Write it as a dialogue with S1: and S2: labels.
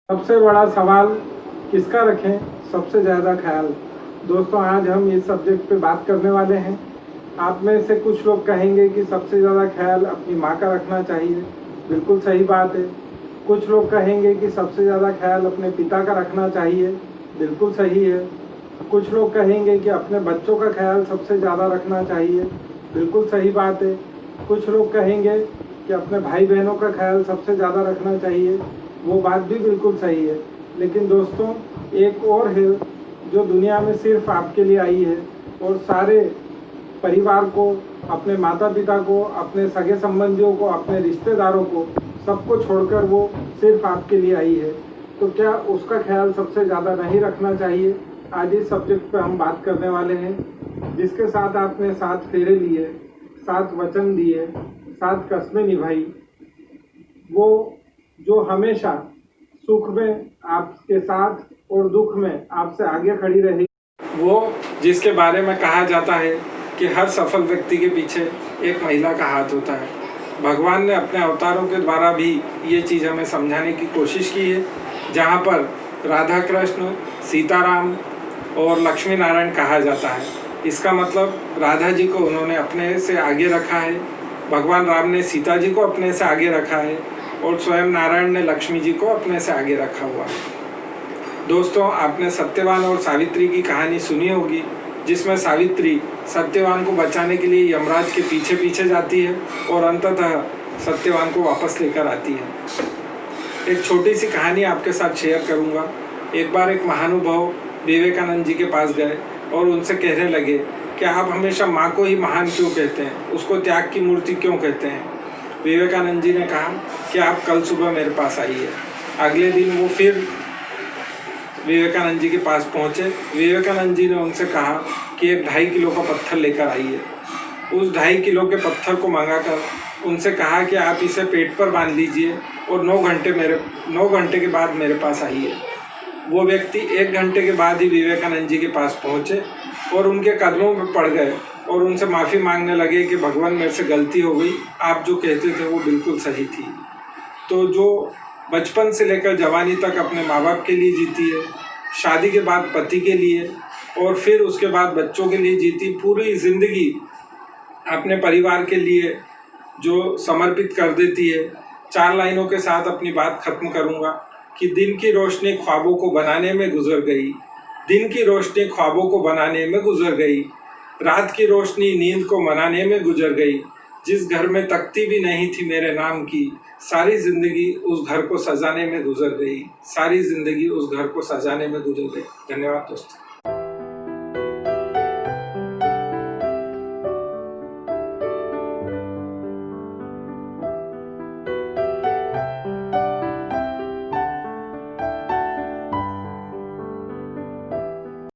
S1: सबसे बड़ा सवाल किसका रखें सबसे ज़्यादा ख्याल। दोस्तों, आज हम इस सब्जेक्ट पे बात करने वाले हैं। आप में से कुछ लोग कहेंगे कि सबसे ज़्यादा ख्याल अपनी माँ का रखना चाहिए। बिल्कुल सही बात है। कुछ लोग कहेंगे कि सबसे ज़्यादा ख्याल अपने पिता का रखना चाहिए। बिल्कुल सही है। कुछ लोग कहेंगे कि अपने बच्चों का ख्याल सबसे ज़्यादा रखना चाहिए। बिल्कुल सही बात है। कुछ लोग कहेंगे कि अपने भाई बहनों का ख्याल सबसे ज़्यादा रखना चाहिए। वो बात भी बिल्कुल सही है। लेकिन दोस्तों, एक और है जो दुनिया में सिर्फ आपके लिए आई है और सारे परिवार को, अपने माता पिता को, अपने सगे संबंधियों को, अपने रिश्तेदारों को, सबको छोड़कर वो सिर्फ आपके लिए आई है। तो क्या उसका ख्याल सबसे ज़्यादा नहीं रखना चाहिए? आज इस सब्जेक्ट पे हम बात करने वाले हैं। जिसके साथ आपने 7 फेरे लिए, 7 वचन दिए, 7 कस्में निभाई, वो जो हमेशा सुख में आपके साथ और दुख में आपसे आगे खड़ी रही, वो जिसके बारे में कहा जाता है कि हर सफल व्यक्ति के पीछे एक महिला का हाथ होता है। भगवान ने अपने अवतारों के द्वारा भी ये चीज़ हमें समझाने की कोशिश की है। जहाँ पर राधा कृष्ण, सीताराम और लक्ष्मी नारायण कहा जाता है, इसका मतलब राधा जी को उन्होंने अपने से आगे रखा है, भगवान राम ने सीता जी को अपने से आगे रखा है और स्वयं नारायण ने लक्ष्मी जी को अपने से आगे रखा हुआ है। दोस्तों, आपने सत्यवान और सावित्री की कहानी सुनी होगी, जिसमें सावित्री सत्यवान को बचाने के लिए यमराज के पीछे पीछे जाती है और अंततः सत्यवान को वापस लेकर आती है। एक छोटी सी कहानी आपके साथ शेयर करूंगा। एक बार एक महानुभाव विवेकानंद जी के पास गए और उनसे कहने लगे कि आप हमेशा माँ को ही महान क्यों कहते हैं, उसको त्याग की मूर्ति क्यों कहते हैं। विवेकानंद जी ने कहा कि आप कल सुबह मेरे पास आइए। अगले दिन वो फिर विवेकानंद जी के पास पहुंचे। विवेकानंद जी ने उनसे कहा कि एक 2.5 किलो का पत्थर लेकर आइए। उस 2.5 किलो के पत्थर को मंगाकर उनसे कहा कि आप इसे पेट पर बांध लीजिए और 9 घंटे के बाद मेरे पास आइए। वो व्यक्ति 1 घंटे के बाद ही विवेकानंद जी के पास पहुंचे और उनके कदमों में पड़ गए और उनसे माफ़ी मांगने लगे कि भगवान, मेरे से गलती हो गई, आप जो कहते थे वो बिल्कुल सही थी। तो जो बचपन से लेकर जवानी तक अपने माँ बाप के लिए जीती है, शादी के बाद पति के लिए और फिर उसके बाद बच्चों के लिए जीती, पूरी ज़िंदगी अपने परिवार के लिए जो समर्पित कर देती है। 4 लाइनों के साथ अपनी बात खत्म करूँगा कि दिन की रोशनी ख्वाबों को बनाने में गुजर गई, दिन की रोशनी ख्वाबों को बनाने में गुजर गई, रात की रोशनी नींद को मनाने में गुजर गई। जिस घर में तख्ती भी नहीं थी मेरे नाम की, सारी ज़िंदगी उस घर को सजाने में गुजर गई, सारी ज़िंदगी उस घर को सजाने में गुजर गई। धन्यवाद दोस्तों।